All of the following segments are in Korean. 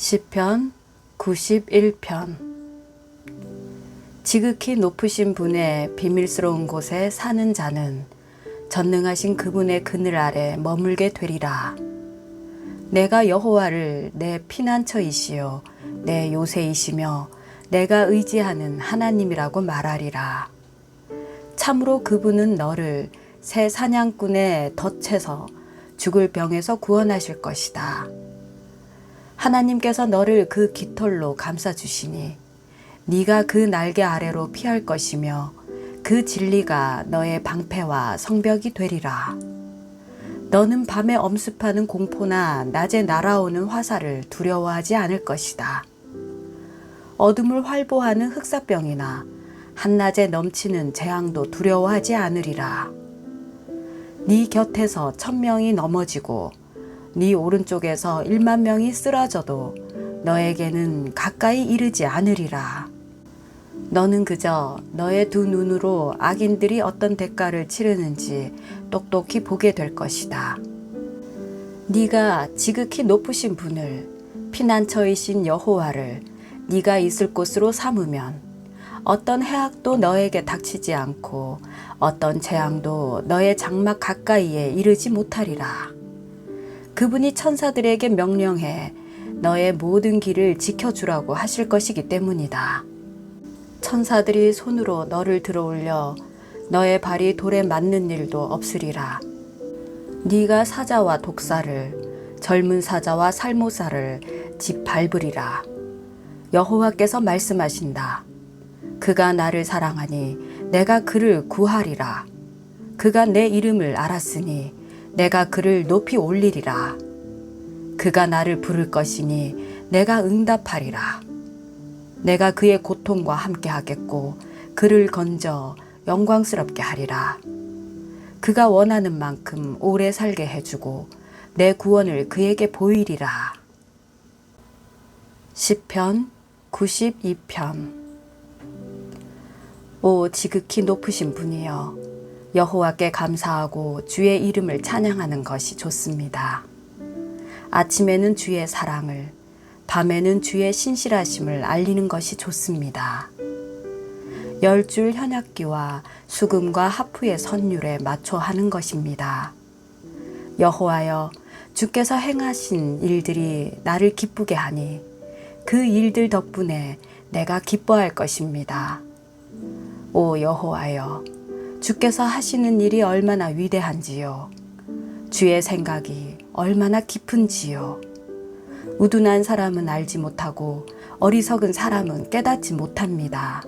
시편 91편. 지극히 높으신 분의 비밀스러운 곳에 사는 자는 전능하신 그분의 그늘 아래 머물게 되리라. 내가 여호와를 내 피난처이시요 내 요새이시며 내가 의지하는 하나님이라고 말하리라. 참으로 그분은 너를 새 사냥꾼의 덫에서 죽을 병에서 구원하실 것이다. 하나님께서 너를 그 깃털로 감싸주시니 네가 그 날개 아래로 피할 것이며 그 진리가 너의 방패와 성벽이 되리라. 너는 밤에 엄습하는 공포나 낮에 날아오는 화살을 두려워하지 않을 것이다. 어둠을 활보하는 흑사병이나 한낮에 넘치는 재앙도 두려워하지 않으리라. 네 곁에서 1000명이 넘어지고 네 오른쪽에서 1만 명이 쓰러져도 너에게는 가까이 이르지 않으리라. 너는 그저 너의 두 눈으로 악인들이 어떤 대가를 치르는지 똑똑히 보게 될 것이다. 네가 지극히 높으신 분을, 피난처이신 여호와를 네가 있을 곳으로 삼으면 어떤 해악도 너에게 닥치지 않고 어떤 재앙도 너의 장막 가까이에 이르지 못하리라. 그분이 천사들에게 명령해 너의 모든 길을 지켜주라고 하실 것이기 때문이다. 천사들이 손으로 너를 들어올려 너의 발이 돌에 맞는 일도 없으리라. 네가 사자와 독사를, 젊은 사자와 살모사를 짓밟으리라. 여호와께서 말씀하신다. 그가 나를 사랑하니 내가 그를 구하리라. 그가 내 이름을 알았으니 내가 그를 높이 올리리라. 그가 나를 부를 것이니 내가 응답하리라. 내가 그의 고통과 함께 하겠고 그를 건져 영광스럽게 하리라. 그가 원하는 만큼 오래 살게 해주고 내 구원을 그에게 보이리라. 시편 92편. 오 지극히 높으신 분이여, 여호와께 감사하고 주의 이름을 찬양하는 것이 좋습니다. 아침에는 주의 사랑을, 밤에는 주의 신실하심을 알리는 것이 좋습니다. 10줄 현악기와 수금과 하프의 선율에 맞춰 하는 것입니다. 여호와여, 주께서 행하신 일들이 나를 기쁘게 하니 그 일들 덕분에 내가 기뻐할 것입니다. 오 여호와여, 주께서 하시는 일이 얼마나 위대한지요. 주의 생각이 얼마나 깊은지요. 우둔한 사람은 알지 못하고 어리석은 사람은 깨닫지 못합니다.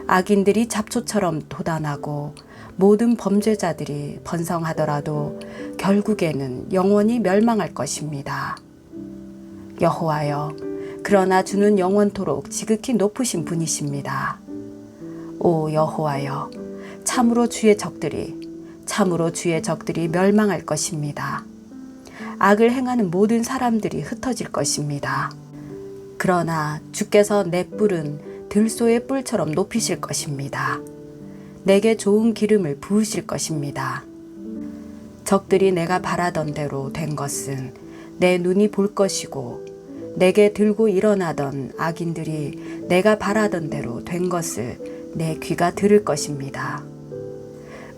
악인들이 잡초처럼 돋아나고 모든 범죄자들이 번성하더라도 결국에는 영원히 멸망할 것입니다. 여호와여, 그러나 주는 영원토록 지극히 높으신 분이십니다. 오 여호와여, 참으로 주의 적들이 멸망할 것입니다. 악을 행하는 모든 사람들이 흩어질 것입니다. 그러나 주께서 내 뿔은 들소의 뿔처럼 높이실 것입니다. 내게 좋은 기름을 부으실 것입니다. 적들이 내가 바라던 대로 된 것은 내 눈이 볼 것이고 내게 들고 일어나던 악인들이 내가 바라던 대로 된 것을 내 귀가 들을 것입니다.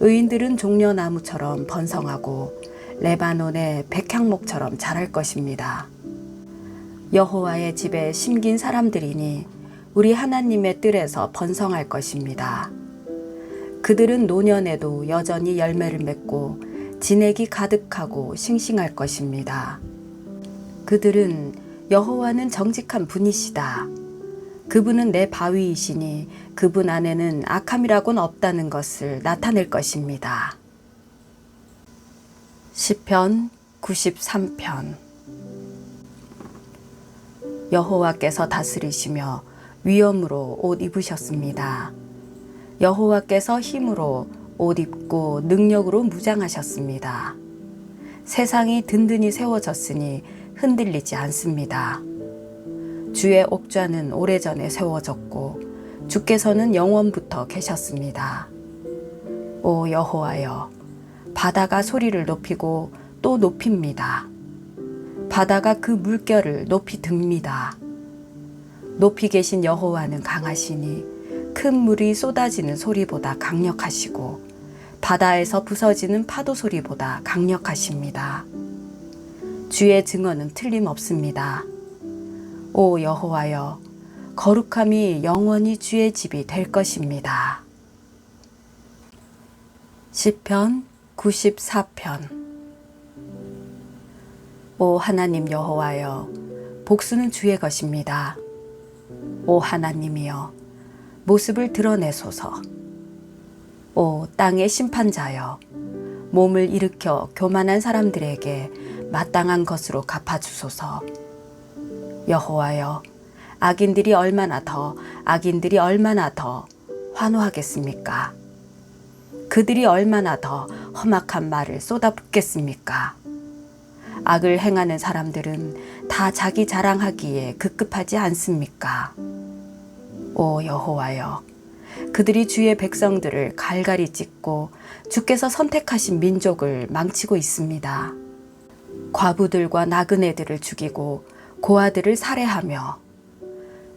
의인들은 종려나무처럼 번성하고 레바논의 백향목처럼 자랄 것입니다. 여호와의 집에 심긴 사람들이니 우리 하나님의 뜰에서 번성할 것입니다. 그들은 노년에도 여전히 열매를 맺고 진액이 가득하고 싱싱할 것입니다. 그들은 여호와는 정직한 분이시다. 그분은 내 바위이시니 그분 안에는 악함이라고는 없다는 것을 나타낼 것입니다. 시편 93편. 여호와께서 다스리시며 위엄으로 옷 입으셨습니다. 여호와께서 힘으로 옷 입고 능력으로 무장하셨습니다. 세상이 든든히 세워졌으니 흔들리지 않습니다. 주의 옥좌는 오래전에 세워졌고 주께서는 영원부터 계셨습니다. 오 여호와여, 바다가 소리를 높이고 또 높입니다. 바다가 그 물결을 높이 듭니다. 높이 계신 여호와는 강하시니 큰 물이 쏟아지는 소리보다 강력하시고 바다에서 부서지는 파도 소리보다 강력하십니다. 주의 증언은 틀림없습니다. 오 여호와여, 거룩함이 영원히 주의 집이 될 것입니다. 시편 94편. 오 하나님 여호와여, 복수는 주의 것입니다. 오 하나님이여, 모습을 드러내소서. 오 땅의 심판자여, 몸을 일으켜 교만한 사람들에게 마땅한 것으로 갚아주소서. 여호와여, 악인들이 얼마나 더 환호하겠습니까? 그들이 얼마나 더 험악한 말을 쏟아붓겠습니까? 악을 행하는 사람들은 다 자기 자랑하기에 급급하지 않습니까? 오 여호와여, 그들이 주의 백성들을 갈갈이 찢고 주께서 선택하신 민족을 망치고 있습니다. 과부들과 나그네들을 죽이고 고아들을 살해하며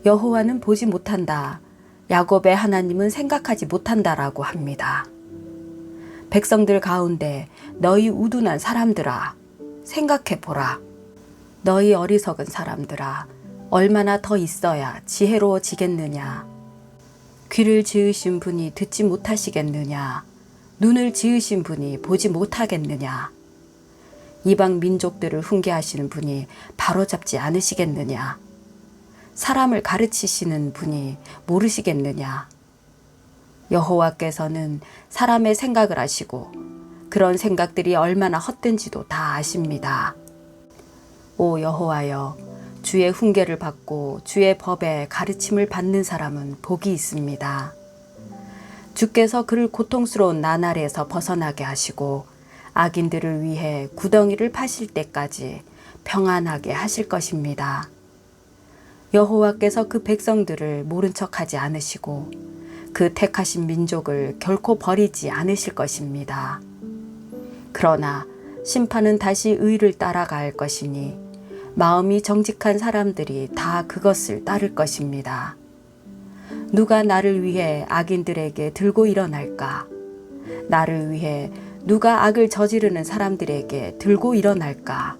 여호와는 보지 못한다, 야곱의 하나님은 생각하지 못한다라고 합니다. 백성들 가운데 너희 우둔한 사람들아, 생각해보라. 너희 어리석은 사람들아, 얼마나 더 있어야 지혜로워지겠느냐. 귀를 지으신 분이 듣지 못하시겠느냐. 눈을 지으신 분이 보지 못하겠느냐. 이방 민족들을 훈계하시는 분이 바로잡지 않으시겠느냐. 사람을 가르치시는 분이 모르시겠느냐. 여호와께서는 사람의 생각을 아시고 그런 생각들이 얼마나 헛된지도 다 아십니다. 오 여호와여, 주의 훈계를 받고 주의 법에 가르침을 받는 사람은 복이 있습니다. 주께서 그를 고통스러운 나날에서 벗어나게 하시고 악인들을 위해 구덩이를 파실 때까지 평안하게 하실 것입니다. 여호와께서 그 백성들을 모른 척하지 않으시고 그 택하신 민족을 결코 버리지 않으실 것입니다. 그러나 심판은 다시 의를 따라갈 것이니 마음이 정직한 사람들이 다 그것을 따를 것입니다. 누가 나를 위해 악인들에게 들고 일어날까? 나를 위해 누가 악을 저지르는 사람들에게 들고 일어날까?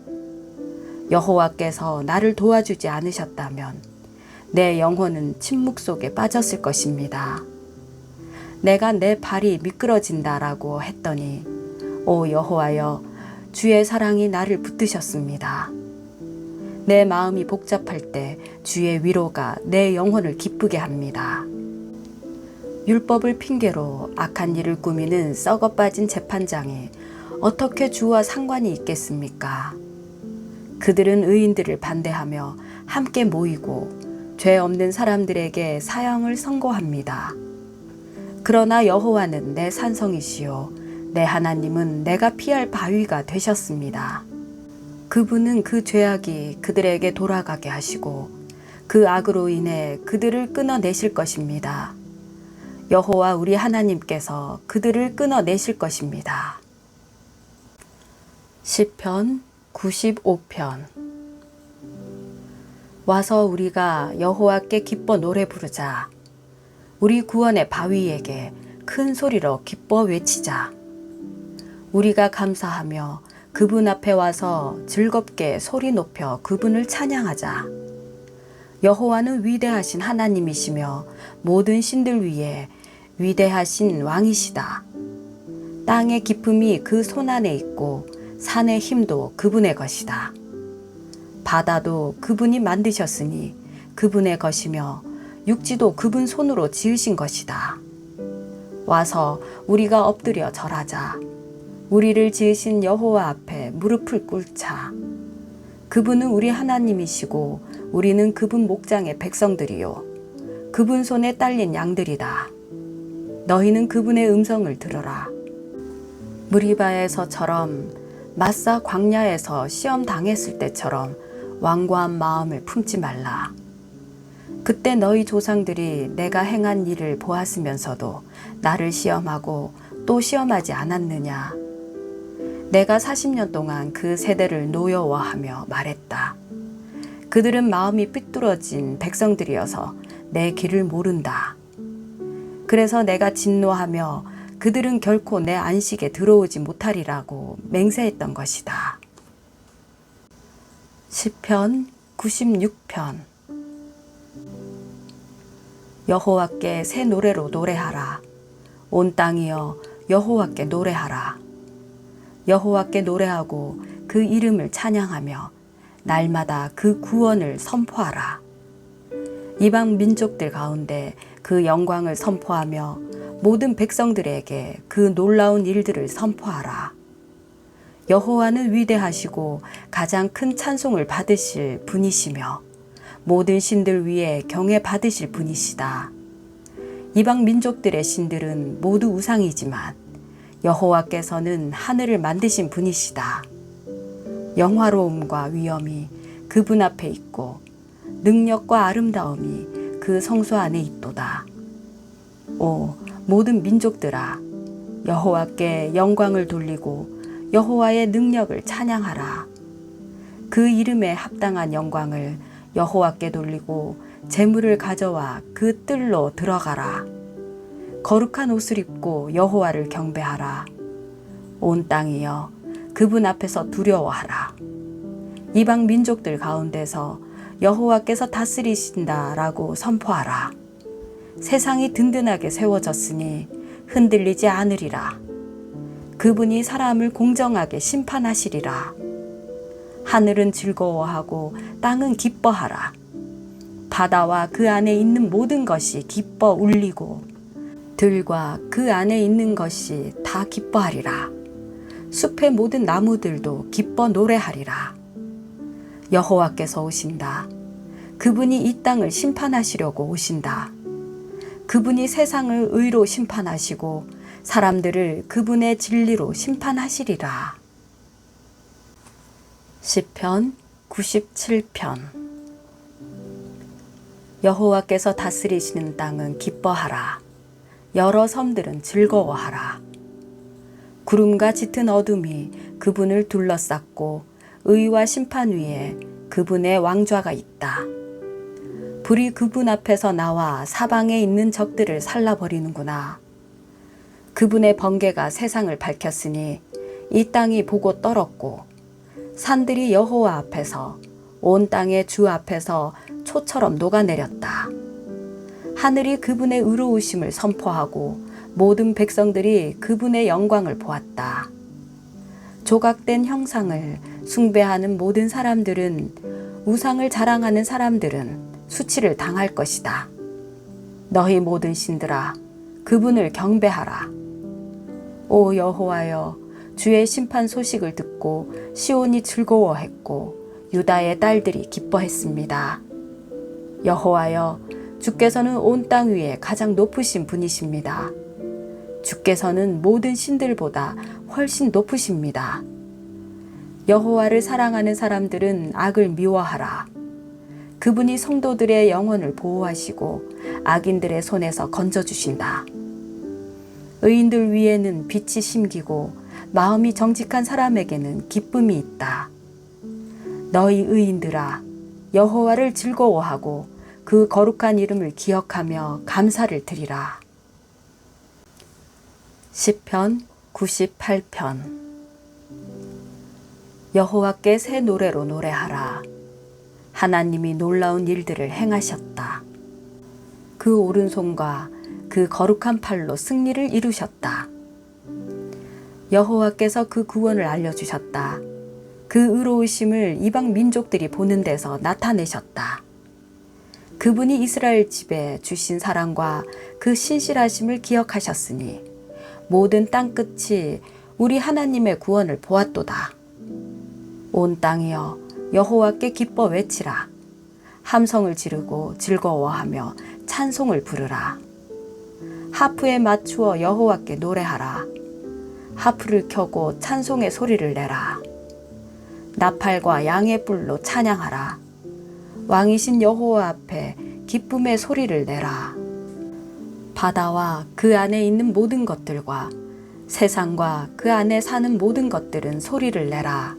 여호와께서 나를 도와주지 않으셨다면 내 영혼은 침묵 속에 빠졌을 것입니다. 내가 내 발이 미끄러진다라고 했더니 오 여호와여, 주의 사랑이 나를 붙드셨습니다. 내 마음이 복잡할 때 주의 위로가 내 영혼을 기쁘게 합니다. 율법을 핑계로 악한 일을 꾸미는 썩어 빠진 재판장이 어떻게 주와 상관이 있겠습니까? 그들은 의인들을 반대하며 함께 모이고 죄 없는 사람들에게 사형을 선고합니다. 그러나 여호와는 내 산성이시요 내 하나님은 내가 피할 바위가 되셨습니다. 그분은 그 죄악이 그들에게 돌아가게 하시고 그 악으로 인해 그들을 끊어내실 것입니다. 여호와 우리 하나님께서 그들을 끊어내실 것입니다. 시편 95편. 와서 우리가 여호와께 기뻐 노래 부르자. 우리 구원의 바위에게 큰 소리로 기뻐 외치자. 우리가 감사하며 그분 앞에 와서 즐겁게 소리 높여 그분을 찬양하자. 여호와는 위대하신 하나님이시며 모든 신들 위에 위대하신 왕이시다. 땅의 기쁨이 그 손 안에 있고 산의 힘도 그분의 것이다. 바다도 그분이 만드셨으니 그분의 것이며 육지도 그분 손으로 지으신 것이다. 와서 우리가 엎드려 절하자. 우리를 지으신 여호와 앞에 무릎을 꿇자. 그분은 우리 하나님이시고 우리는 그분 목장의 백성들이요 그분 손에 딸린 양들이다. 너희는 그분의 음성을 들어라. 무리바에서처럼 마사 광야에서 시험 당했을 때처럼 완고한 마음을 품지 말라. 그때 너희 조상들이 내가 행한 일을 보았으면서도 나를 시험하고 또 시험하지 않았느냐. 내가 40년 동안 그 세대를 노여워하며 말했다. 그들은 마음이 삐뚤어진 백성들이어서 내 길을 모른다. 그래서 내가 진노하며 그들은 결코 내 안식에 들어오지 못하리라고 맹세했던 것이다. 시편 96편. 여호와께 새 노래로 노래하라. 온 땅이여 여호와께 노래하라. 여호와께 노래하고 그 이름을 찬양하며 날마다 그 구원을 선포하라. 이방 민족들 가운데 그 영광을 선포하며 모든 백성들에게 그 놀라운 일들을 선포하라. 여호와는 위대하시고 가장 큰 찬송을 받으실 분이시며 모든 신들 위에 경외 받으실 분이시다. 이방 민족들의 신들은 모두 우상이지만 여호와께서는 하늘을 만드신 분이시다. 영화로움과 위엄이 그분 앞에 있고 능력과 아름다움이 그 성소 안에 있도다. 오 모든 민족들아, 여호와께 영광을 돌리고 여호와의 능력을 찬양하라. 그 이름에 합당한 영광을 여호와께 돌리고 제물을 가져와 그 뜰로 들어가라. 거룩한 옷을 입고 여호와를 경배하라. 온 땅이여 그분 앞에서 두려워하라. 이방 민족들 가운데서 여호와께서 다스리신다라고 선포하라. 세상이 든든하게 세워졌으니 흔들리지 않으리라. 그분이 사람을 공정하게 심판하시리라. 하늘은 즐거워하고 땅은 기뻐하라. 바다와 그 안에 있는 모든 것이 기뻐 울리고 들과 그 안에 있는 것이 다 기뻐하리라. 숲의 모든 나무들도 기뻐 노래하리라. 여호와께서 오신다. 그분이 이 땅을 심판하시려고 오신다. 그분이 세상을 의로 심판하시고 사람들을 그분의 진리로 심판하시리라. 시편 97편. 여호와께서 다스리시는 땅은 기뻐하라. 여러 섬들은 즐거워하라. 구름과 짙은 어둠이 그분을 둘러쌌고 의와 심판 위에 그분의 왕좌가 있다. 불이 그분 앞에서 나와 사방에 있는 적들을 살라버리는구나. 그분의 번개가 세상을 밝혔으니 이 땅이 보고 떨었고 산들이 여호와 앞에서 온 땅의 주 앞에서 초처럼 녹아내렸다. 하늘이 그분의 의로우심을 선포하고 모든 백성들이 그분의 영광을 보았다. 조각된 형상을 숭배하는 모든 사람들은 우상을 자랑하는 사람들은 수치를 당할 것이다. 너희 모든 신들아 그분을 경배하라. 오 여호와여 주의 심판 소식을 듣고 시온이 즐거워했고 유다의 딸들이 기뻐했습니다. 여호와여 주께서는 온 땅 위에 가장 높으신 분이십니다. 주께서는 모든 신들보다 훨씬 높으십니다. 여호와를 사랑하는 사람들은 악을 미워하라. 그분이 성도들의 영혼을 보호하시고 악인들의 손에서 건져주신다. 의인들 위에는 빛이 심기고 마음이 정직한 사람에게는 기쁨이 있다. 너희 의인들아 여호와를 즐거워하고 그 거룩한 이름을 기억하며 감사를 드리라. 시편 98편. 여호와께 새 노래로 노래하라. 하나님이 놀라운 일들을 행하셨다. 그 오른손과 그 거룩한 팔로 승리를 이루셨다. 여호와께서 그 구원을 알려주셨다. 그 의로우심을 이방 민족들이 보는 데서 나타내셨다. 그분이 이스라엘 집에 주신 사랑과 그 신실하심을 기억하셨으니 모든 땅끝이 우리 하나님의 구원을 보았도다. 온 땅이여 여호와께 기뻐 외치라. 함성을 지르고 즐거워하며 찬송을 부르라. 하프에 맞추어 여호와께 노래하라. 하프를 켜고 찬송의 소리를 내라. 나팔과 양의 뿔로 찬양하라. 왕이신 여호와 앞에 기쁨의 소리를 내라. 바다와 그 안에 있는 모든 것들과 세상과 그 안에 사는 모든 것들은 소리를 내라.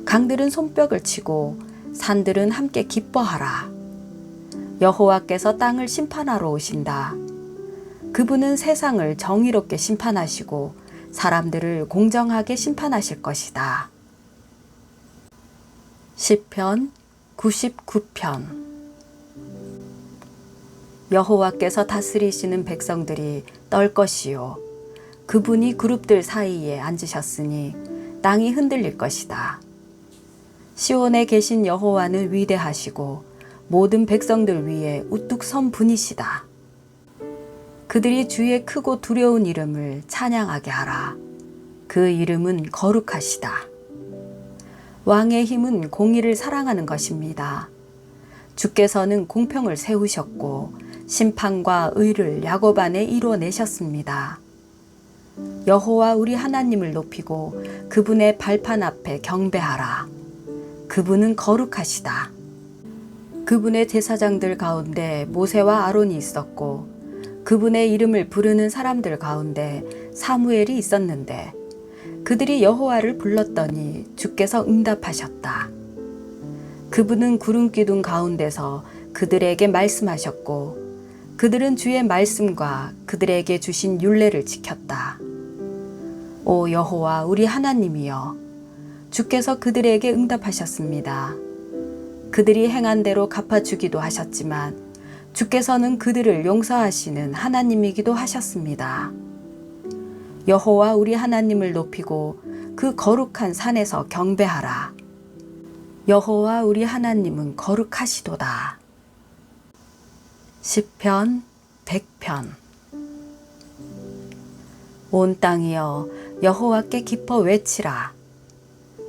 강들은 손뼉을 치고 산들은 함께 기뻐하라. 여호와께서 땅을 심판하러 오신다. 그분은 세상을 정의롭게 심판하시고 사람들을 공정하게 심판하실 것이다. 시편 99편. 여호와께서 다스리시는 백성들이 떨 것이요 그분이 그룹들 사이에 앉으셨으니 땅이 흔들릴 것이다. 시온에 계신 여호와는 위대하시고 모든 백성들 위에 우뚝 선 분이시다. 그들이 주의 크고 두려운 이름을 찬양하게 하라. 그 이름은 거룩하시다. 왕의 힘은 공의를 사랑하는 것입니다. 주께서는 공평을 세우셨고 심판과 의를 야곱 안에 이루어내셨습니다. 여호와 우리 하나님을 높이고 그분의 발판 앞에 경배하라. 그분은 거룩하시다. 그분의 제사장들 가운데 모세와 아론이 있었고 그분의 이름을 부르는 사람들 가운데 사무엘이 있었는데 그들이 여호와를 불렀더니 주께서 응답하셨다. 그분은 구름 기둥 가운데서 그들에게 말씀하셨고 그들은 주의 말씀과 그들에게 주신 율례를 지켰다. 오 여호와 우리 하나님이여, 주께서 그들에게 응답하셨습니다. 그들이 행한 대로 갚아주기도 하셨지만 주께서는 그들을 용서하시는 하나님이기도 하셨습니다. 여호와 우리 하나님을 높이고 그 거룩한 산에서 경배하라. 여호와 우리 하나님은 거룩하시도다. 시편 100편. 온 땅이여 여호와께 기뻐 외치라.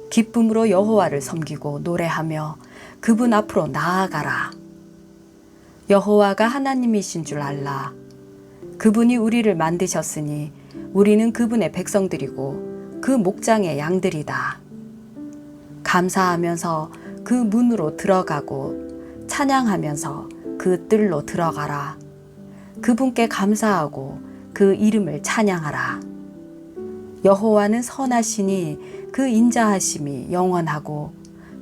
기쁨으로 여호와를 섬기고 노래하며 그분 앞으로 나아가라. 여호와가 하나님이신 줄 알라. 그분이 우리를 만드셨으니 우리는 그분의 백성들이고 그 목장의 양들이다. 감사하면서 그 문으로 들어가고 찬양하면서 그 뜰로 들어가라. 그분께 감사하고 그 이름을 찬양하라. 여호와는 선하시니 그 인자하심이 영원하고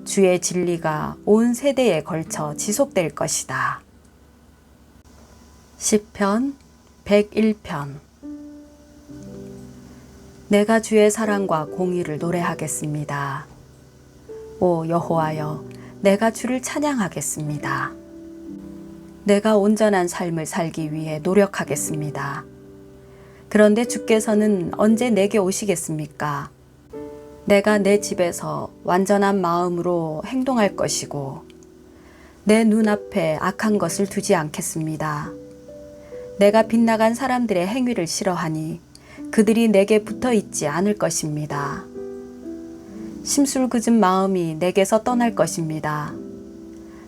주의 진리가 온 세대에 걸쳐 지속될 것이다. 시편 101편. 내가 주의 사랑과 공의를 노래하겠습니다. 오 여호와여, 내가 주를 찬양하겠습니다. 내가 온전한 삶을 살기 위해 노력하겠습니다. 그런데 주께서는 언제 내게 오시겠습니까? 내가 내 집에서 완전한 마음으로 행동할 것이고 내 눈앞에 악한 것을 두지 않겠습니다. 내가 빗나간 사람들의 행위를 싫어하니 그들이 내게 붙어 있지 않을 것입니다. 심술궂은 마음이 내게서 떠날 것입니다.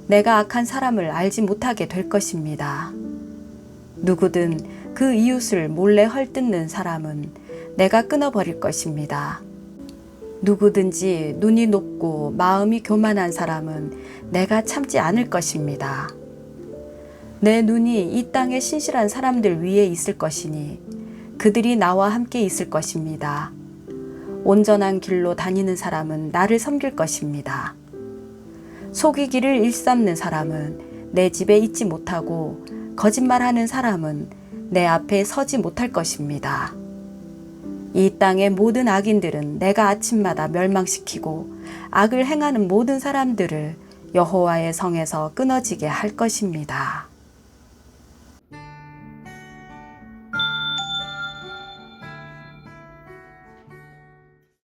내가 악한 사람을 알지 못하게 될 것입니다. 누구든 그 이웃을 몰래 헐뜯는 사람은 내가 끊어버릴 것입니다. 누구든지 눈이 높고 마음이 교만한 사람은 내가 참지 않을 것입니다. 내 눈이 이 땅의 신실한 사람들 위에 있을 것이니 그들이 나와 함께 있을 것입니다. 온전한 길로 다니는 사람은 나를 섬길 것입니다. 속이기를 일삼는 사람은 내 집에 있지 못하고 거짓말하는 사람은 내 앞에 서지 못할 것입니다. 이 땅의 모든 악인들은 내가 아침마다 멸망시키고 악을 행하는 모든 사람들을 여호와의 성에서 끊어지게 할 것입니다.